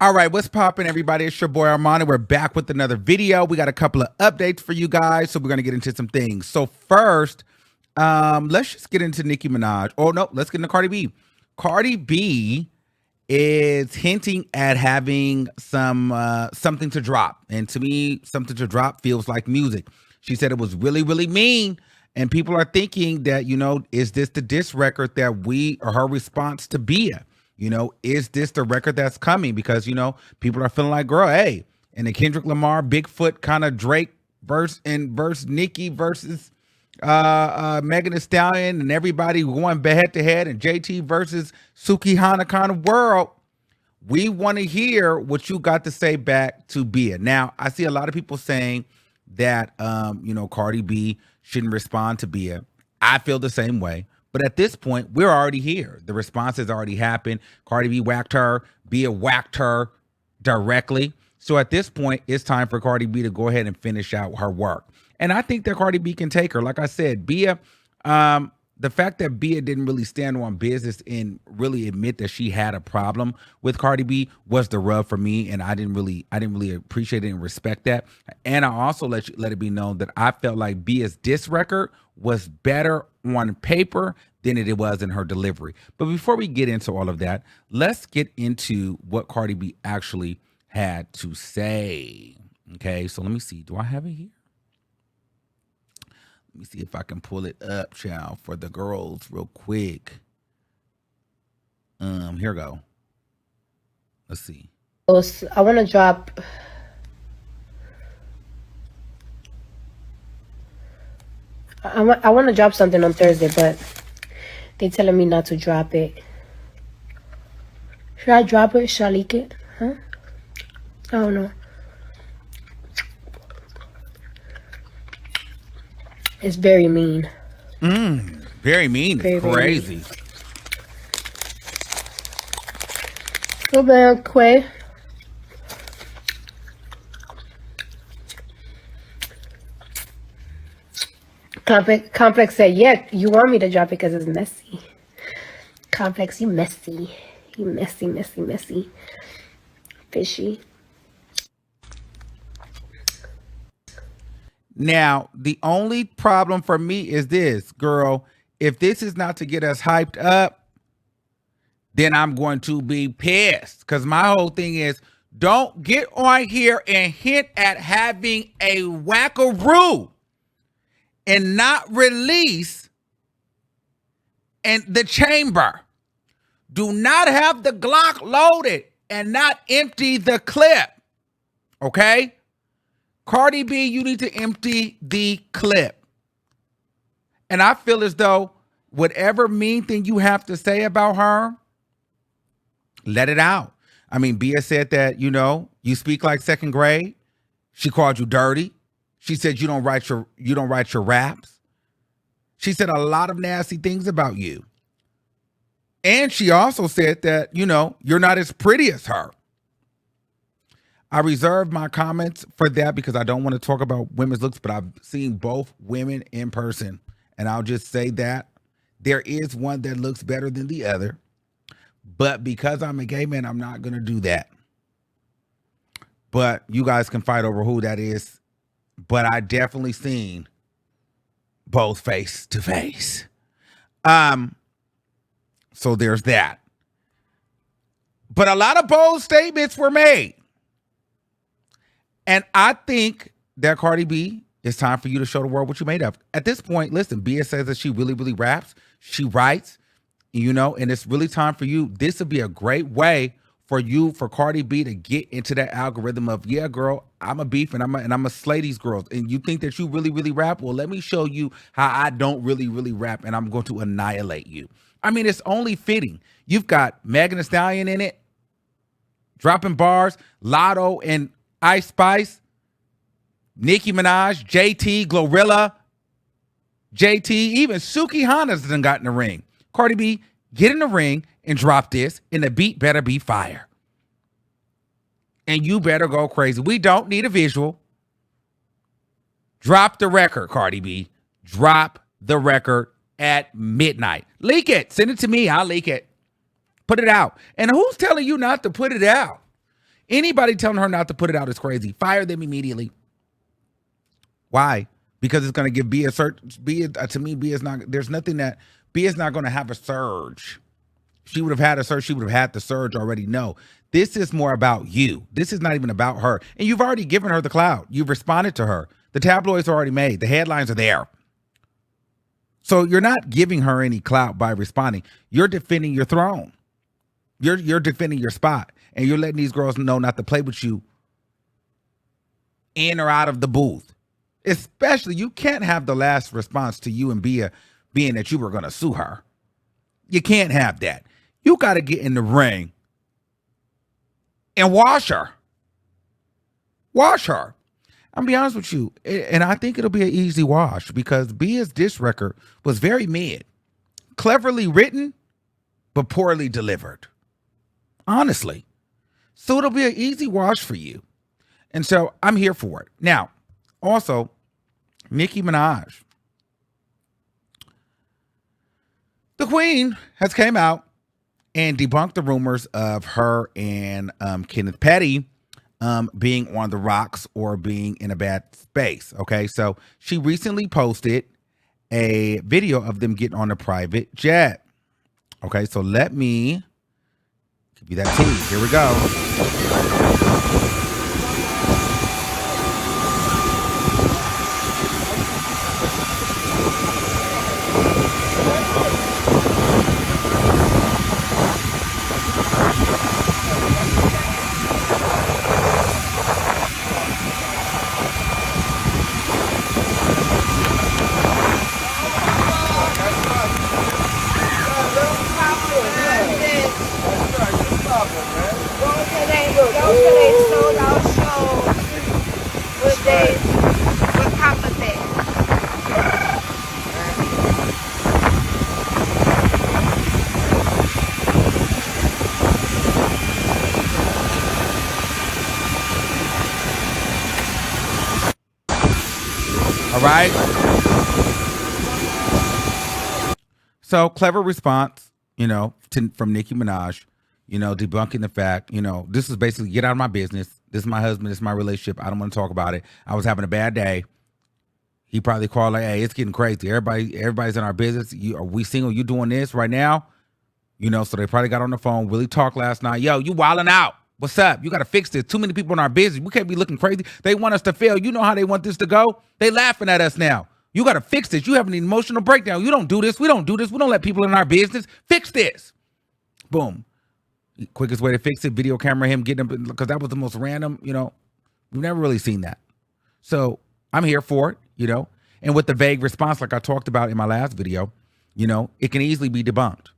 All right, what's poppin', everybody? It's your boy Armon, and we're back with another video. We got a couple of updates for you guys, so we're gonna get into some things. So first, let's just get into Nicki Minaj. Oh no, let's get into Cardi B. Cardi B is hinting at having something to drop, and to me, something to drop feels like music. She said it was really, really mean, and people are thinking that is this the diss record that or her response to BIA? Is this the record that's coming? Because, people are feeling like, girl, hey, and the Kendrick Lamar, Bigfoot kind of Drake verse Nicki versus Megan Thee Stallion and everybody going head to head and JT versus Suki Hana kind of world. We want to hear what you got to say back to BIA. Now, I see a lot of people saying that, Cardi B shouldn't respond to BIA. I feel the same way. But at this point, we're already here. The response has already happened. Cardi B whacked her. BIA whacked her directly. So at this point, it's time for Cardi B to go ahead and finish out her work. And I think that Cardi B can take her. Like I said, BIA, the fact that BIA didn't really stand on business and really admit that she had a problem with Cardi B was the rub for me, and I didn't really appreciate it and respect that. And I also let it be known that I felt like BIA's diss record was better on paper than it was in her delivery. But before we get into all of that, let's get into what Cardi B actually had to say. Okay, so let me see. Do I have it here? Let me see if I can pull it up, child, for the girls real quick. Here we go. Let's see. I want to drop. I want to drop something on Thursday, but they telling me not to drop it. Should I drop it? Should I leak it? Huh? I don't know. It's very mean. Very mean. It's crazy. Go back, Quay. Complex said, yeah, you want me to drop it because it's messy. Complex, you messy. You messy. Fishy. Now, the only problem for me is this, girl. If this is not to get us hyped up, then I'm going to be pissed. Because my whole thing is, don't get on here and hint at having a wackaroo and not release in the chamber. Do not have the Glock loaded and not empty the clip. Okay? Cardi B, you need to empty the clip. And I feel as though whatever mean thing you have to say about her, let it out. I mean, BIA said that, you speak like second grade. She called you dirty. She said you don't write your raps. She said a lot of nasty things about you. And she also said that, you're not as pretty as her. I reserve my comments for that because I don't want to talk about women's looks, but I've seen both women in person. And I'll just say that there is one that looks better than the other. But because I'm a gay man, I'm not going to do that. But you guys can fight over who that is. But I definitely seen both face to face. So there's that. But a lot of bold statements were made. And I think that Cardi B, it's time for you to show the world what you made of. At this point, listen, BIA says that she really, really raps. She writes, and it's really time for you. This would be a great way for Cardi B to get into that algorithm of, yeah, girl, I'm a beef and I'm a slay these girls. And you think that you really, really rap? Well, let me show you how I don't really, really rap, and I'm going to annihilate you. I mean, it's only fitting. You've got Megan Thee Stallion in it, dropping bars, Lotto and Ice Spice, Nicki Minaj, JT, Glorilla, JT, even Suki Hana's done got in the ring. Cardi B, get in the ring and drop this, and the beat better be fire. And you better go crazy. We don't need a visual. Drop the record, Cardi B. Drop the record at midnight. Leak it. Send it to me. I'll leak it. Put it out. And who's telling you not to put it out? Anybody telling her not to put it out is crazy. Fire them immediately. Why? Because it's going to give Bia a surge. Bia, to me, Bia is not, there's nothing that, Bia is not going to have a surge. She would have had a surge. She would have had the surge already. No, this is more about you. This is not even about her. And you've already given her the clout. You've responded to her. The tabloids are already made. The headlines are there. So you're not giving her any clout by responding. You're defending your throne. You're defending your spot. And you're letting these girls know not to play with you in or out of the booth. Especially, you can't have the last response to you and Bia being that you were going to sue her. You can't have that. You got to get in the ring and wash her. Wash her. I'm be honest with you, and I think it'll be an easy wash because Bia's diss record was very mid. Cleverly written, but poorly delivered. Honestly. So it'll be an easy wash for you. And so I'm here for it. Now, also, Nicki Minaj. The Queen has came out and debunked the rumors of her and Kenneth Petty being on the rocks or being in a bad space. Okay, so she recently posted a video of them getting on a private jet. Okay, so let me give you that tea. Here we go. All right. So clever response, from Nicki Minaj, debunking the fact, this is basically get out of my business. This is my husband. This is my relationship. I don't want to talk about it. I was having a bad day. He probably called like, hey, it's getting crazy. Everybody's in our business. Are we single? You doing this right now? So they probably got on the phone, really talked last night. Yo, you wilding out. What's up? You got to fix this. Too many people in our business. We can't be looking crazy. They want us to fail. You know how they want this to go? They laughing at us now. You got to fix this. You have an emotional breakdown. You don't do this. We don't do this. We don't let people in our business. Fix this. Boom. Quickest way to fix it, video camera him getting him, because that was the most random, we've never really seen that. So I'm here for it, and with the vague response, like I talked about in my last video, it can easily be debunked.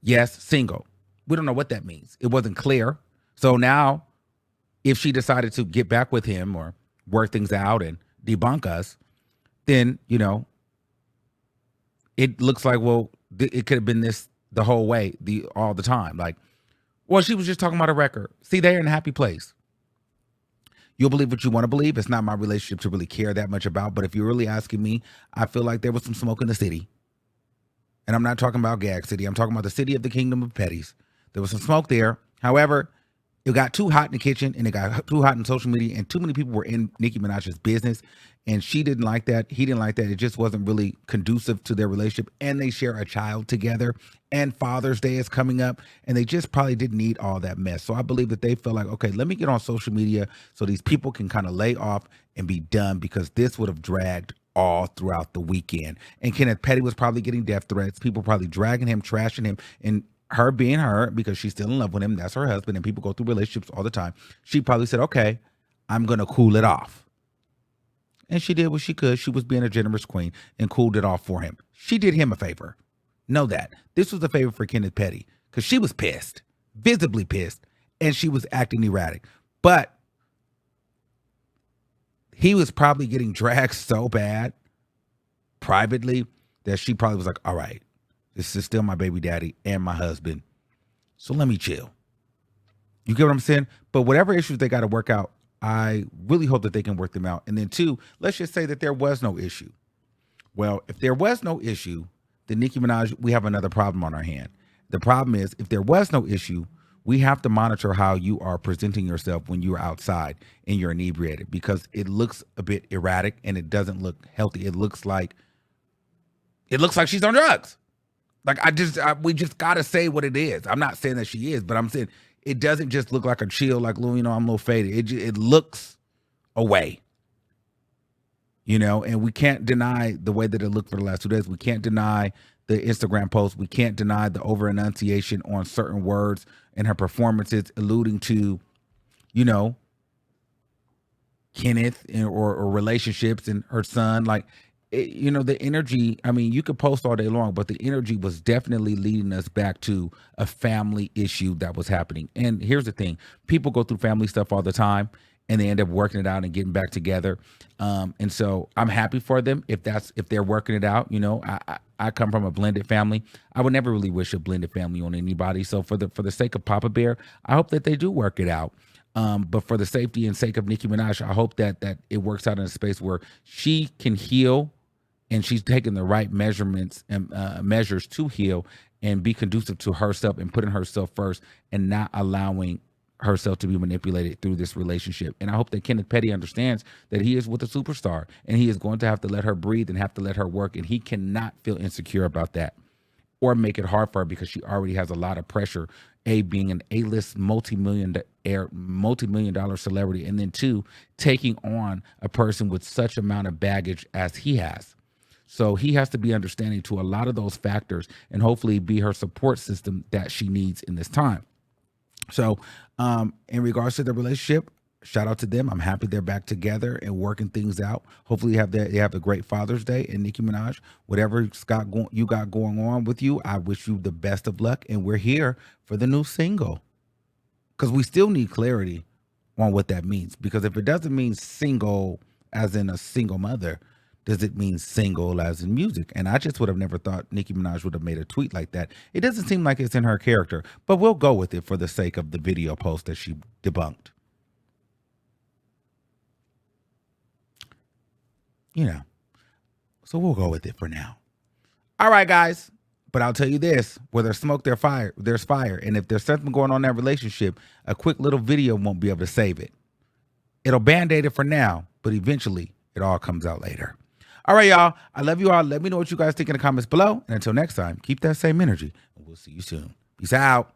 Yes, single. We don't know what that means. It wasn't clear. So now, if she decided to get back with him or work things out and debunk us, then, it looks like, well, it could have been this the whole way, all the time. Like, well, she was just talking about a record. See, they're in a happy place. You'll believe what you want to believe. It's not my relationship to really care that much about. But if you're really asking me, I feel like there was some smoke in the city. And I'm not talking about Gag City. I'm talking about the city of the Kingdom of Petties. There was some smoke there. However, it got too hot in the kitchen and it got too hot in social media and too many people were in Nicki Minaj's business and she didn't like that. He didn't like that. It just wasn't really conducive to their relationship and they share a child together and Father's Day is coming up and they just probably didn't need all that mess. So I believe that they felt like, okay, let me get on social media so these people can kind of lay off and be done because this would have dragged all throughout the weekend. And Kenneth Petty was probably getting death threats. People probably dragging him, trashing him, and her being her, because she's still in love with him, that's her husband, and people go through relationships all the time. She probably said, okay, I'm going to cool it off. And she did what she could. She was being a generous queen and cooled it off for him. She did him a favor. Know that. This was a favor for Kenneth Petty because she was pissed, visibly pissed, and she was acting erratic. But he was probably getting dragged so bad privately that she probably was like, all right, this is still my baby daddy and my husband. So let me chill. You get what I'm saying? But whatever issues they got to work out, I really hope that they can work them out. And then two, let's just say that there was no issue. Well, if there was no issue, then Nicki Minaj, we have another problem on our hand. The problem is if there was no issue, we have to monitor how you are presenting yourself when you're outside and you're inebriated, because it looks a bit erratic and it doesn't look healthy. It looks like she's on drugs. Like, we just gotta say what it is. I'm not saying that she is, but I'm saying it doesn't just look like a chill, like, I'm a little faded. It looks away, and we can't deny the way that it looked for the last 2 days. We can't deny the Instagram post. We can't deny the over enunciation on certain words in her performances, alluding to, Kenneth or relationships and her son. Like, the energy, I mean, you could post all day long, but the energy was definitely leading us back to a family issue that was happening. And here's the thing. People go through family stuff all the time and they end up working it out and getting back together. And so I'm happy for them if they're working it out. I come from a blended family. I would never really wish a blended family on anybody. So for the sake of Papa Bear, I hope that they do work it out. But for the safety and sake of Nicki Minaj, I hope that it works out in a space where she can heal, and she's taking the right measurements and measures to heal and be conducive to herself and putting herself first and not allowing herself to be manipulated through this relationship. And I hope that Kenneth Petty understands that he is with a superstar and he is going to have to let her breathe and have to let her work. And he cannot feel insecure about that or make it hard for her, because she already has a lot of pressure, A, being an A-list multi-million dollar celebrity, and then 2, taking on a person with such amount of baggage as he has. So he has to be understanding to a lot of those factors and hopefully be her support system that she needs in this time. So in regards to the relationship, shout out to them. I'm happy they're back together and working things out. Hopefully they have a great Father's Day. And Nicki Minaj, whatever you got going on with you, I wish you the best of luck. And we're here for the new single, because we still need clarity on what that means. Because if it doesn't mean single as in a single mother, does it mean single as in music? And I just would have never thought Nicki Minaj would have made a tweet like that. It doesn't seem like it's in her character, but we'll go with it for the sake of the video post that she debunked. So we'll go with it for now. All right, guys. But I'll tell you this, where there's smoke, there's fire. And if there's something going on in that relationship, a quick little video won't be able to save it. It'll band-aid it for now, but eventually it all comes out later. All right, y'all. I love you all. Let me know what you guys think in the comments below. And until next time, keep that same energy. And we'll see you soon. Peace out.